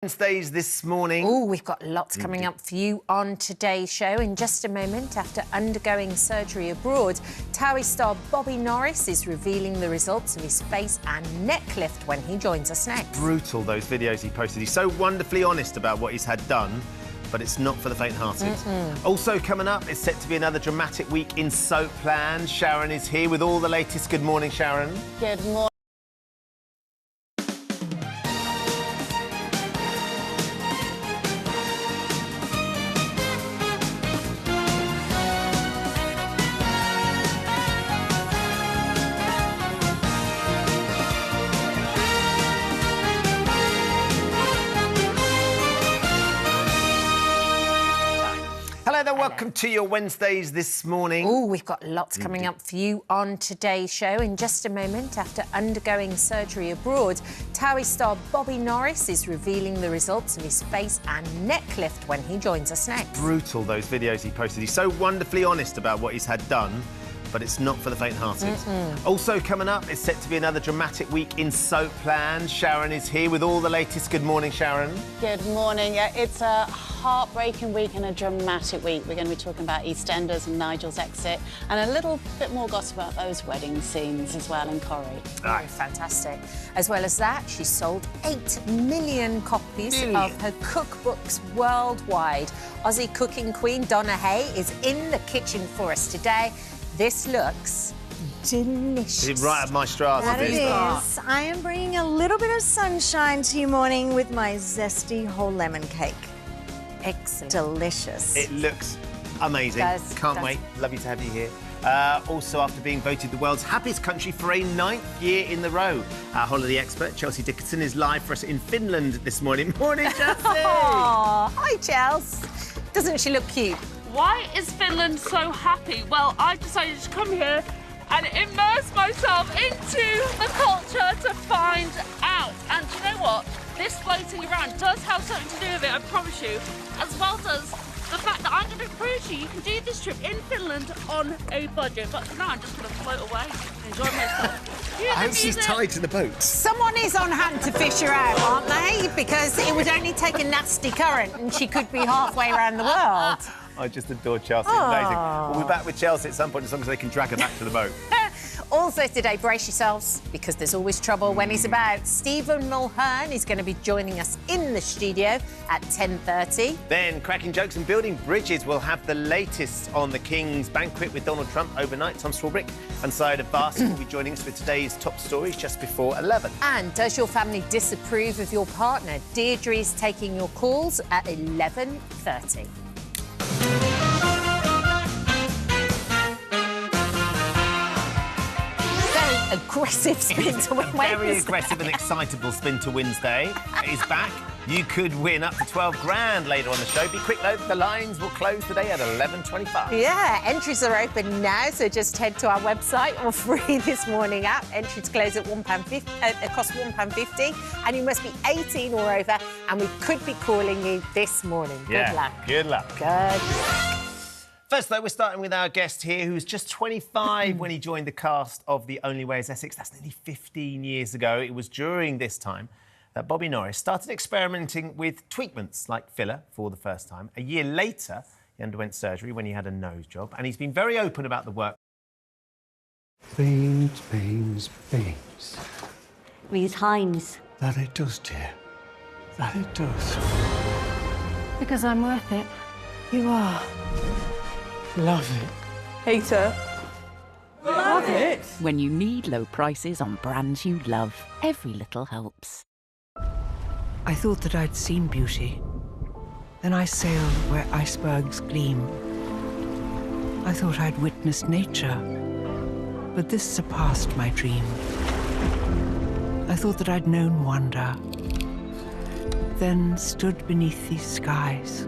Wednesdays this morning. Oh, we've got lots coming up for you on today's show. In just a moment, after undergoing surgery abroad, Towie star Bobby Norris is revealing the results of his face and neck lift when he joins us next. Brutal, those videos he posted. He's so wonderfully honest about what he's had done, but it's not for the faint-hearted. Also coming up, it's set to be another dramatic week in Soapland. Sharon is here with all the latest. Good morning, Sharon. Good morning. Hello there, welcome to your Wednesdays this morning. Oh, we've got lots coming up for you on today's show. In just a moment, after undergoing surgery abroad, Towie star Bobby Norris is revealing the results of his face and neck lift when he joins us next. Brutal, those videos he posted. He's so wonderfully honest about what he's had done, but it's not for the faint-hearted. Also coming up, it's set to be another dramatic week in Soapland. Sharon is here with all the latest. Good morning, Sharon. Good morning. Yeah, it's a heartbreaking week and a dramatic week. We're going to be talking about EastEnders and Nigel's exit and a little bit more gossip about those wedding scenes as well in Corrie. Oh, fantastic. As well as that, she sold 8 million copies of her cookbooks worldwide. Aussie cooking queen Donna Hay is in the kitchen for us today. This looks delicious. Is it right up my straws? That it is. I am bringing a little bit of sunshine to you morning with my zesty whole lemon cake. Excellent. Delicious. It looks amazing. Can't wait. Lovely to have you here. Also, after being voted the world's happiest country for a 9th year in the row, our holiday expert, Chelsea Dickinson, is live for us in Finland this morning. Morning, Chelsea! Oh, hi, Chelsea. Doesn't she look cute? Why is Finland so happy? Well, I decided to come here and immerse myself into the culture to find out. And do you know what? This floating around does have something to do with it, I promise you, as well as the fact that I'm going to prove to you you can do this trip in Finland on a budget. But for now, I'm just going to float away and enjoy myself. I hope she's tied to the boat. Someone is on hand to fish her out, aren't they? Because it would only take a nasty current and she could be halfway around the world. I just adore Chelsea. Amazing. We'll be back with Chelsea at some point as long as they can drag her back to the boat. Also today, brace yourselves, because there's always trouble when he's about. Stephen Mulhern is going to be joining us in the studio at 10:30. Then, cracking jokes and building bridges. We'll have the latest on the King's banquet with Donald Trump overnight. Tom Swarbrick and Syed Abbas will be joining us with today's top stories just before 11. And does your family disapprove of your partner? Deirdre is taking your calls at 11:30. Aggressive spin to win Wednesday. Very aggressive and excitable spin to Wednesday is back. You could win up to 12 grand later on the show. Be quick though, the lines will close today at 11:25. Yeah, entries are open now, so just head to our website or free This Morning app. Entries close at £1.50, cost £1.50, and you must be 18 or over, and we could be calling you this morning. Good luck. Good luck. Good luck. First, though, we're starting with our guest here, who was just 25 when he joined the cast of The Only Way is Essex. That's nearly 15 years ago. It was during this time that Bobby Norris started experimenting with tweakments like filler for the first time. A year later, he underwent surgery when he had a nose job, and he's been very open about the work. Beans, beans, beans. Reese Hines. That it does, dear. That it does. Because I'm worth it. You are. Love it. Hater. Love it. When you need low prices on brands you love, every little helps. I thought that I'd seen beauty. Then I sailed where icebergs gleam. I thought I'd witnessed nature, but this surpassed my dream. I thought that I'd known wonder, then stood beneath these skies.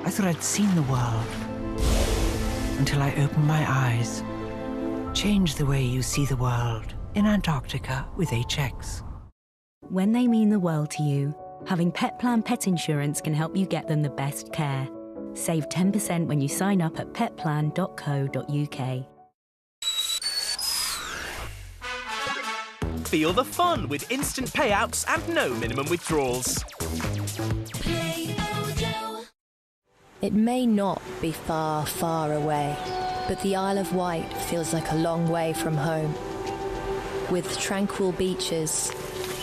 I thought I'd seen the world, until I opened my eyes. Change the way you see the world in Antarctica with HX. When they mean the world to you, having Petplan Pet Insurance can help you get them the best care. Save 10% when you sign up at petplan.co.uk. Feel the fun with instant payouts and no minimum withdrawals. It may not be far, far away, but the Isle of Wight feels like a long way from home. With tranquil beaches,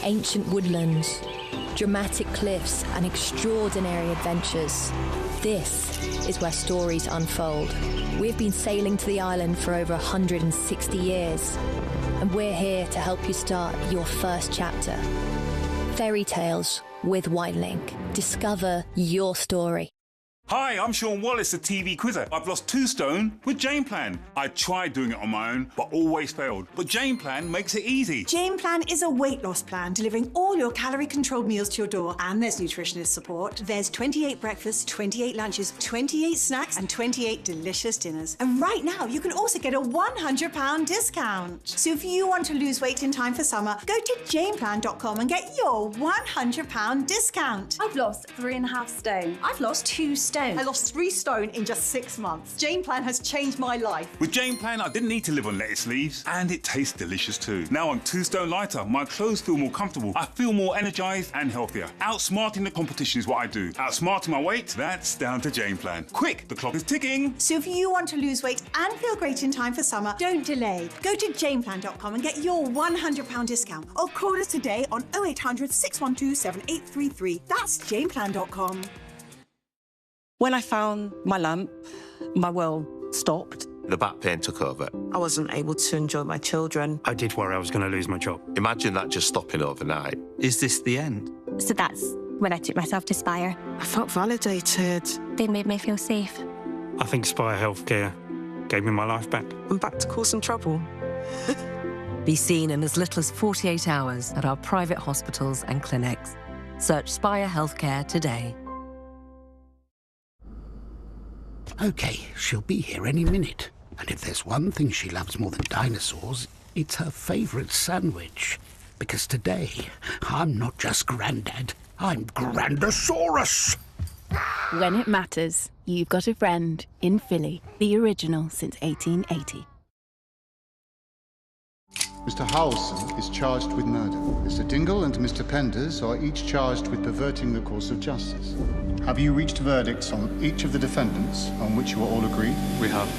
ancient woodlands, dramatic cliffs and extraordinary adventures, this is where stories unfold. We've been sailing to the island for over 160 years, and we're here to help you start your first chapter. Fairy Tales with Whitelink. Discover your story. Hi, I'm Sean Wallace, a TV quizzer. I've lost 2 stone with Jane Plan. I tried doing it on my own, but always failed. But Jane Plan makes it easy. Jane Plan is a weight loss plan delivering all your calorie-controlled meals to your door. And there's nutritionist support. There's 28 breakfasts, 28 lunches, 28 snacks, and 28 delicious dinners. And right now, you can also get a £100 discount. So if you want to lose weight in time for summer, go to janeplan.com and get your £100 discount. I've lost 3.5 stone. I've lost 2 stone. I lost 3 stone in just 6 months. Jane Plan has changed my life. With Jane Plan, I didn't need to live on lettuce leaves, and it tastes delicious too. Now I'm 2 stone lighter. My clothes feel more comfortable. I feel more energised and healthier. Outsmarting the competition is what I do. Outsmarting my weight, that's down to Jane Plan. Quick, the clock is ticking. So if you want to lose weight and feel great in time for summer, don't delay. Go to janeplan.com and get your £100 discount. Or call us today on 0800 612 7833. That's janeplan.com. When I found my lump, my world stopped. The back pain took over. I wasn't able to enjoy my children. I did worry I was going to lose my job. Imagine that just stopping overnight. Is this the end? So that's when I took myself to Spire. I felt validated. They made me feel safe. I think Spire Healthcare gave me my life back. I'm back to causing trouble. Be seen in as little as 48 hours at our private hospitals and clinics. Search Spire Healthcare today. OK, she'll be here any minute. And if there's one thing she loves more than dinosaurs, it's her favourite sandwich. Because today, I'm not just Grandad, I'm Grandosaurus! When it matters, you've got a friend in Philly, the original since 1880. Mr. Howelson is charged with murder. Mr. Dingle and Mr. Penders are each charged with perverting the course of justice. Have you reached verdicts on each of the defendants on which you are all agreed? We have.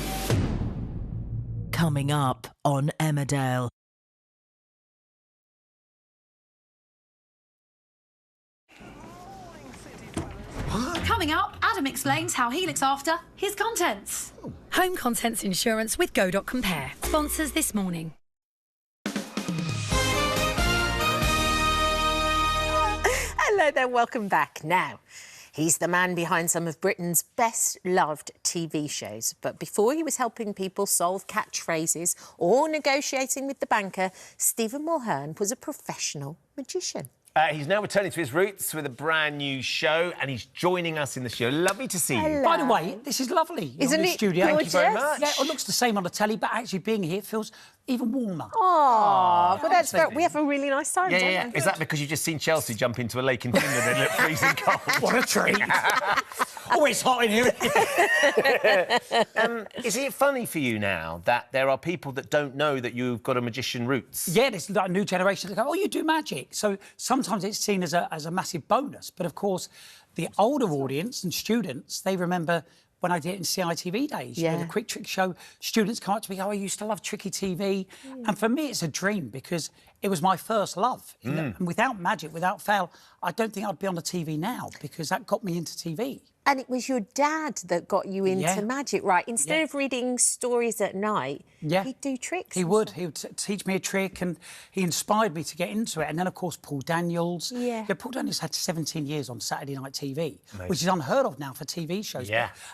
Coming up on Emmerdale. Coming up, Adam explains how he looks after his contents. Home contents insurance with Go.Compare. Sponsors this morning. Hello there, welcome back. Now, he's the man behind some of Britain's best-loved TV shows. But before he was helping people solve catchphrases or negotiating with the banker, Stephen Mulhern was a professional magician. He's now returning to his roots with a brand new show, and he's joining us in the show. Lovely to see you. By the way, this is lovely. Isn't it studio. gorgeous? Thank you very much. Yeah, it looks the same on the telly, but actually being here feels even warmer. Oh, well, that's very, we have a really nice time, don't we? Is that because you've just seen Chelsea jump into a lake in Finland and look freezing cold? What a treat. Oh, it's hot in here. Is it funny for you now that there are people that don't know that you've got a magician roots? Yeah, there's like new generations that go, oh, you do magic. So sometimes it's seen as a massive bonus. But, of course, the older audience and students, they remember when I did it in CITV days. You know, the Quick Trick Show, students come up to me, oh, I used to love Tricky TV. And for me, it's a dream because it was my first love. And without magic, without fail, I don't think I'd be on the TV now because that got me into TV. And it was your dad that got you into magic, right? Instead of reading stories at night, he'd do tricks. He would teach me a trick, and he inspired me to get into it. And then, of course, Paul Daniels. Paul Daniels had 17 years on Saturday Night TV, which is unheard of now for TV shows.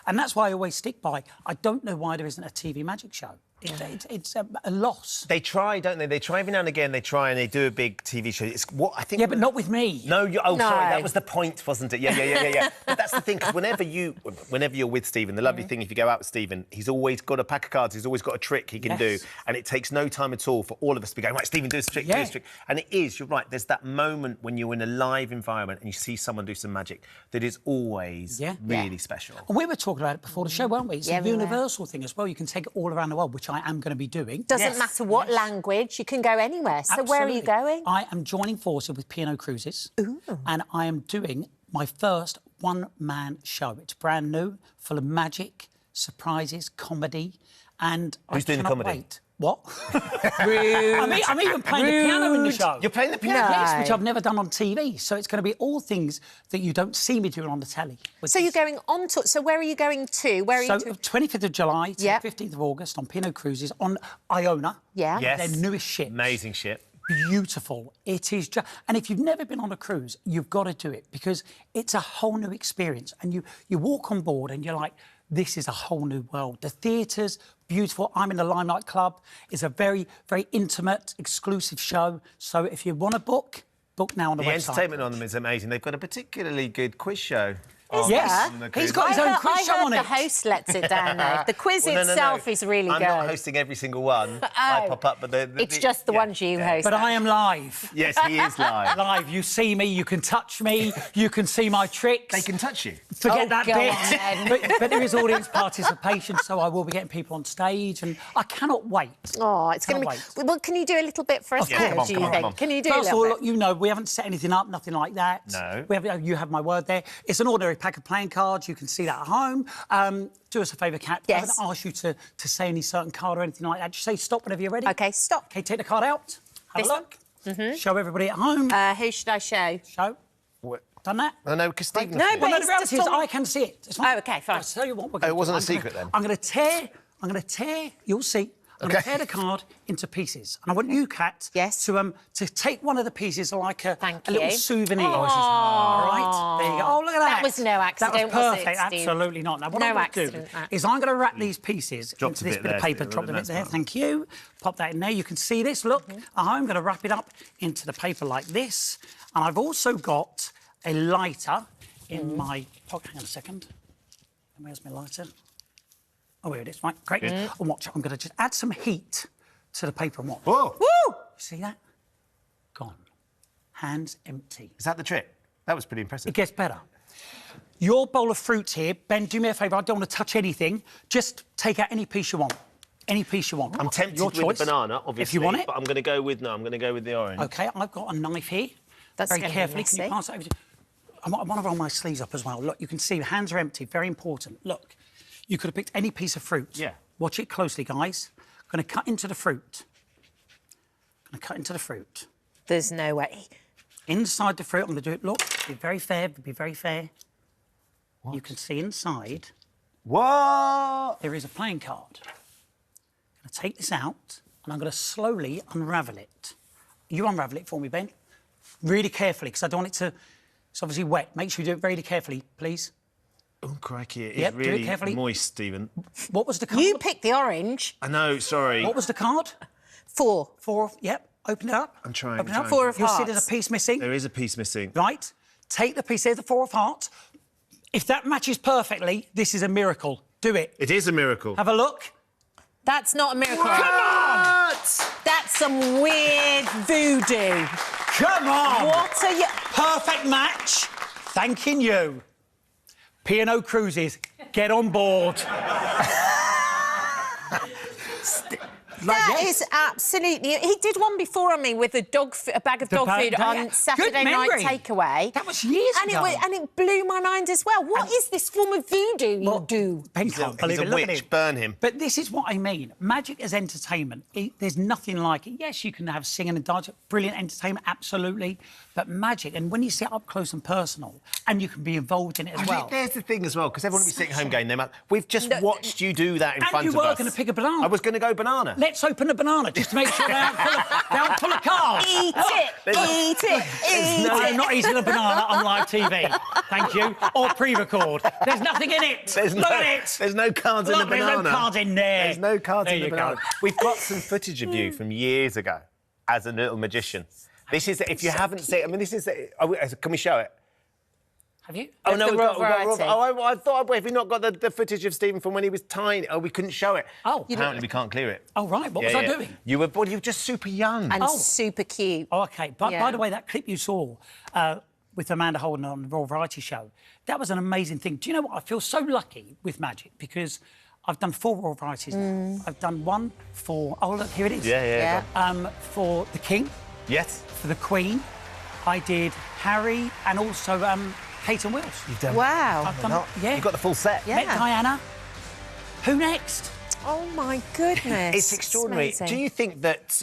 And that's why I always stick by, I don't know why there isn't a TV magic show. It's a loss. They try, don't they? They try every now and again. They try and they do a big TV show. It's what I think. Yeah, but not with me. No, sorry, that was the point, wasn't it? Yeah. But that's the thing, because whenever you're with Stephen, the lovely thing, if you go out with Stephen, he's always got a pack of cards. He's always got a trick he can do, and it takes no time at all for all of us to be going, right, Stephen, do this trick, do this trick. And it is. You're right. There's that moment when you're in a live environment and you see someone do some magic that is always really special. And we were talking about it before the show, weren't we? It's a universal thing as well. You can take it all around the world, which which I am going to be doing. Doesn't matter what language, you can go anywhere. So where are you going? I am joining forces with P&O Cruises. Ooh. And I am doing my first one-man show. It's brand new, full of magic, surprises, comedy, and Who's doing the comedy? Wait. What? Rude. I'm even playing the piano in the show. You're playing the piano? Yes, which I've never done on TV. So it's going to be all things that you don't see me doing on the telly. So you're going on tour. So where are you going to? Where are you? 25th of July to Yep. 15th of August on P&O Cruises on Iona. Yeah. Yes. Their newest ship. Amazing ship. Beautiful. It is just... And if you've never been on a cruise, you've got to do it because it's a whole new experience. And you walk on board and you're like, this is a whole new world. The theatre's beautiful. I'm in the Limelight Club. It's a very, very intimate, exclusive show. So if you want to book now on the website. The entertainment on them is amazing. They've got a particularly good quiz show. Yes, he's got his own quiz show on it. I heard the host lets it down, though. The quiz itself is really I'm good. not hosting every single one. I pop up, but it's just the ones you host. But I am live. Yes, he is live. Live. You see me, you can touch me, you can see my tricks. They can touch you. Forget that go bit. on, then. but there is audience participation, so I will be getting people on stage, and I cannot wait. Oh, it's going to be... Well, can you do a little bit for us now, do you think? Can you do a First of little all, bit? look, you know, we haven't set anything up, nothing like that. No. You have my word there. It's an ordinary pack of playing cards. You can see that at home. Do us a favour, Kat. Yes. I haven't asked you to say any certain card or anything like that. Just say stop whenever you're ready. OK, stop. OK, take the card out. Have This a look. Show everybody at home. Who should I show? Show. Done that? I know, because Stephen... No, but the it's reality is just I can see it. It's fine. Oh, OK, fine. I'll tell you what we're going to do. It wasn't a secret, then? I'm going to tear, you'll see, I'm going to tear the card into pieces. And I want you, Kat, to take one of the pieces like a little souvenir. Oh, this is hard. All right? There you go. Oh, look at that. That was no accident, That was was it, perfect. Steve? Absolutely not. Now, what I'm going to do is I'm going to wrap these pieces into this bit of paper. Drop them in there. Thank you. Pop that in there. You can see this. Look, I'm going to wrap it up into the paper like this. And I've also got a lighter in my pocket. Hang on a second. Where's my lighter? Oh, here it is. Right, great. And watch, I'm going to just add some heat to the paper and watch. Whoa! Woo! You see that? Gone. Hands empty. Is that the trick? That was pretty impressive. It gets better. Your bowl of fruit here, Ben, do me a favour. I don't want to touch anything. Just take out any piece you want. Any piece you want. I'm tempted Your with choice. the banana, obviously. If you want it. But I'm going to go with the orange. OK, I've got a knife here. That's very gonna be carefully. Can you messy. pass it over to... I want to roll my sleeves up as well. Look, you can see the hands are empty. Very important. Look, you could have picked any piece of fruit. Yeah. Watch it closely, guys. I'm going to cut into the fruit. There's no way. Inside the fruit, I'm going to do it. Look, be very fair. Be very fair. What? You can see inside. What? There is a playing card. I'm going to take this out, and I'm going to slowly unravel it. You unravel it for me, Ben. Really carefully, because I don't want it to... It's obviously wet. Make sure you do it very carefully, please. Oh, crikey, it Yep, is do it really carefully. moist, Stephen. What was the card? You picked the orange. I know, sorry. What was the card? 4. 4, yep. Open it up. I'm trying. Open it up. 4 of You'll see hearts. there's a piece missing. There is a piece missing. Right. Take the piece. There's the 4 of hearts. If that matches perfectly, this is a miracle. Do it. It is a miracle. Have a look. That's not a miracle. Come on! That's some weird voodoo. Come on! What are you... Perfect match. Thanking you. P&O Cruises, get on board. That is absolutely... He did one before on me with a bag of dog food on Saturday night takeaway. That was years ago. And it blew my mind as well. What is this form of voodoo you do? Ben can't believe He's it. a Look at witch. him. Burn him. But this is what I mean. Magic as entertainment. There's nothing like it. Yes, you can have singing and dancing. Brilliant entertainment, absolutely. But magic, and when you see it up close and personal, and you can be involved in it as well. There's the thing as well, because everyone will be sitting home going, we've just watched you do that in front of us. And you were going to pick a banana. I was going to go banana. Let's open the banana just to make sure they aren't full of carbs. Eat it. I'm not eating a banana on live TV. Thank you. Or pre-record. There's nothing in it. Look at it. There's no cards in the banana. There's no cards in there. There's no cards in the banana. Go. We've got some footage of you from years ago as a little magician. This is, if you haven't seen, I mean, this is, can we show it? Have you? Oh, no, The we've got variety. I thought, have we not got the footage of Stephen from when he was tiny? Oh, we couldn't show it. Oh. Apparently we can't clear it. Oh, right. What was I doing? You were just super young. And super cute. Oh, OK. By the way, that clip you saw with Amanda Holden on the Royal Variety Show, that was an amazing thing. Do you know what? I feel so lucky with magic because I've done 4 royal varieties now. I've done one for... Oh, look, here it is. Yeah. For the King. Yes. For the Queen. I did Harry and also Kate and Wills. You've done... Wow. I've done, yeah. You've got the full set. Yeah. Met Diana. Who next? Oh, my goodness. It's extraordinary. Amazing. Do you think that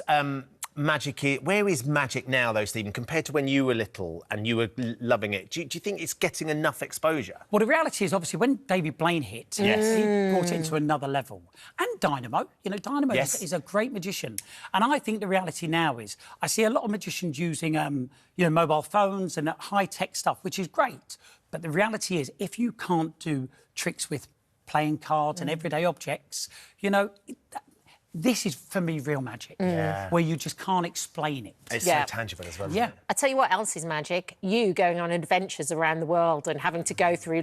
magic is... Where is magic now, though, Stephen, compared to when you were little and you were loving it? Do you think it's getting enough exposure? Well, the reality is, obviously, when David Blaine hit, he brought it into another level. And Dynamo. You know, Dynamo is a great magician. And I think the reality now is I see a lot of magicians using, mobile phones and high-tech stuff, which is great. But the reality is, if you can't do tricks with playing cards and everyday objects, this is, for me, real magic, where you just can't explain it. It's so tangible as well, isn't it? I tell you what else is magic. You going on adventures around the world and having to go through...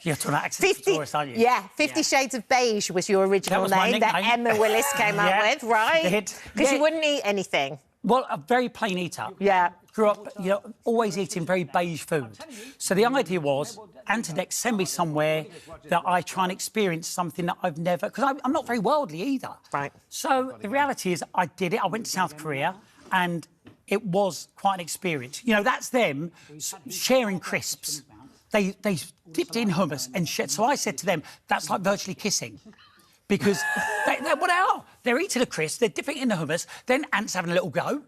You're talking about Access Taurus, aren't you? Yeah, 50 Shades of Beige was your original name that Emma Willis came up with, right? Because you wouldn't eat anything. Well, a very plain eater. Yeah. Grew up, always eating very beige food. So the idea was, Antoinette, send me somewhere that I try and experience something that I've never... Because I'm not very worldly either. Right. So the reality is I did it. I went to South Korea and it was quite an experience. That's them sharing crisps. They dipped in hummus and shit. So I said to them, that's like virtually kissing. Because what they are. They're eating a crisp, they're dipping it in the hummus, then Ant's having a little go.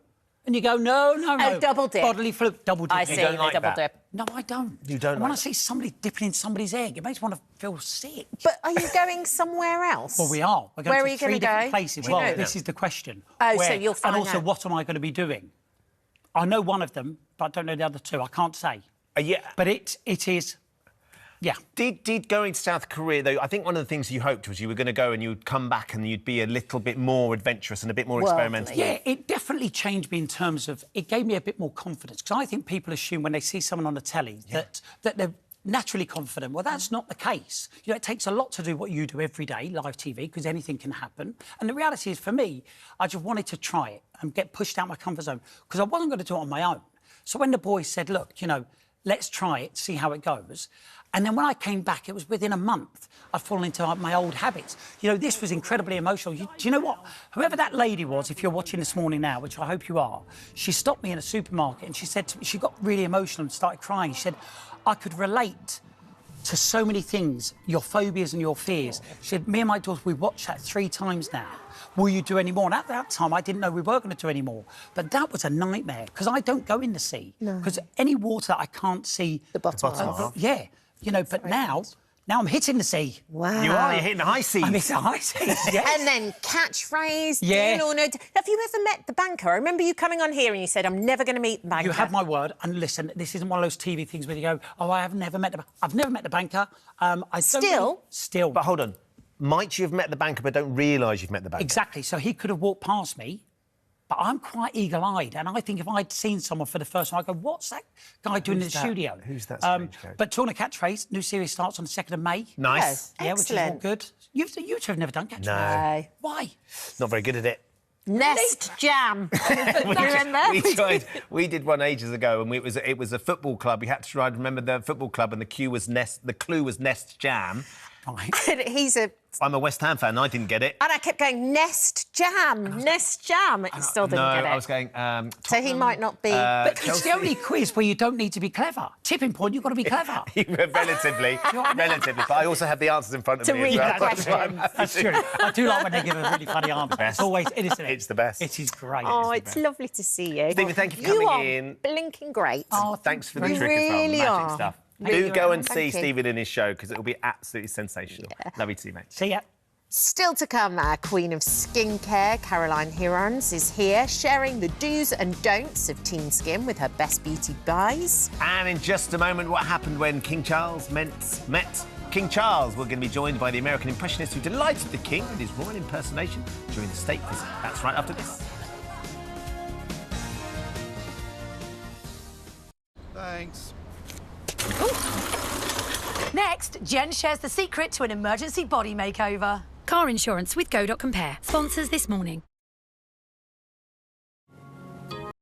And you go, no. Oh, double dip. Bodily fluid, double dip. I see, don't like double that? dip. No, I don't. You don't and like when I see somebody dipping in somebody's egg, it makes me want to feel sick. But are you going somewhere else? Well, we are. We're going Where to are you 3 gonna different go? places. Well, this is the question. Oh, so you'll find And also, out. what am I going to be doing? I know one of them, but I don't know the other 2. I can't say. Yeah. But it is... Yeah. Did going to South Korea, though, I think one of the things you hoped was you were going to go and you'd come back and you'd be a little bit more adventurous and a bit more experimental. Yeah, it definitely changed me in terms of... It gave me a bit more confidence, because I think people assume when they see someone on the telly that they're naturally confident. Well, that's not the case. It takes a lot to do what you do every day, live TV, because anything can happen. And the reality is, for me, I just wanted to try it and get pushed out my comfort zone, because I wasn't going to do it on my own. So when the boys said, look, let's try it, see how it goes... And then when I came back, it was within a month, I'd fallen into my old habits. This was incredibly emotional. Do you know what? Whoever that lady was, if you're watching this morning now, which I hope you are, she stopped me in a supermarket and she said to me, she got really emotional and started crying. She said, I could relate to so many things, your phobias and your fears. She said, me and my daughter, we watched that 3 times now. Will you do any more? And at that time, I didn't know we were going to do any more. But that was a nightmare, because I don't go in the sea. Because any water that I can't see... The bottom half. Yeah. But now I'm hitting the sea. Wow. You are, you're hitting the high seas. I'm hitting the high seas, yes. And then catchphrase, yeah. deal or no... Have you ever met the banker? I remember you coming on here and you said, I'm never going to meet the banker. You have my word. And listen, this isn't one of those TV things where you go, oh, I've never met the banker. Still. But hold on. Might you have met the banker but don't realise you've met the banker? Exactly. So he could have walked past me, but I'm quite eagle-eyed, and I think if I'd seen someone for the first time, I'd go, what's that guy doing in the studio? Who's that strange guy? But Talking Catchphrase, new series starts on the 2nd of May. Nice. Yeah, which is all good. You 2 have never done Catchphrase. No. Why? Not very good at it. Nest Jam. We did one ages ago, and it was a football club. We had to try and remember the football club, and the clue was Nest Jam. Right. I'm a West Ham fan, and I didn't get it. And I kept going, Nest Jam, Nest Jam. It still didn't get it. No, I was going... so he might not be... But it's the only quiz where you don't need to be clever. Tipping point, you've got to be clever. Relatively. But I also have the answers in front of me read as well. the question. That's true. I do like when they give a really funny answer. It's always innocent. It's the best. It is great. Oh, it's lovely to see you. Stephen, thank you for coming in. You are blinking great. Oh, thanks for the You trick as well, really magic are. stuff. Really Do go are. and see Thank you. Stephen in his show, because it will be absolutely sensational. Lovely to see you, mate. See ya. Still to come, our queen of skincare, Caroline Hirons, is here, sharing the do's and don'ts of Team Skin with her best beauty buys. And in just a moment, what happened when King Charles met King Charles? We're going to be joined by the American impressionist who delighted the king with his royal impersonation during the state visit. That's right after this. Thanks. Next, Jen shares the secret to an emergency body makeover. Car insurance with Go.Compare sponsors This Morning.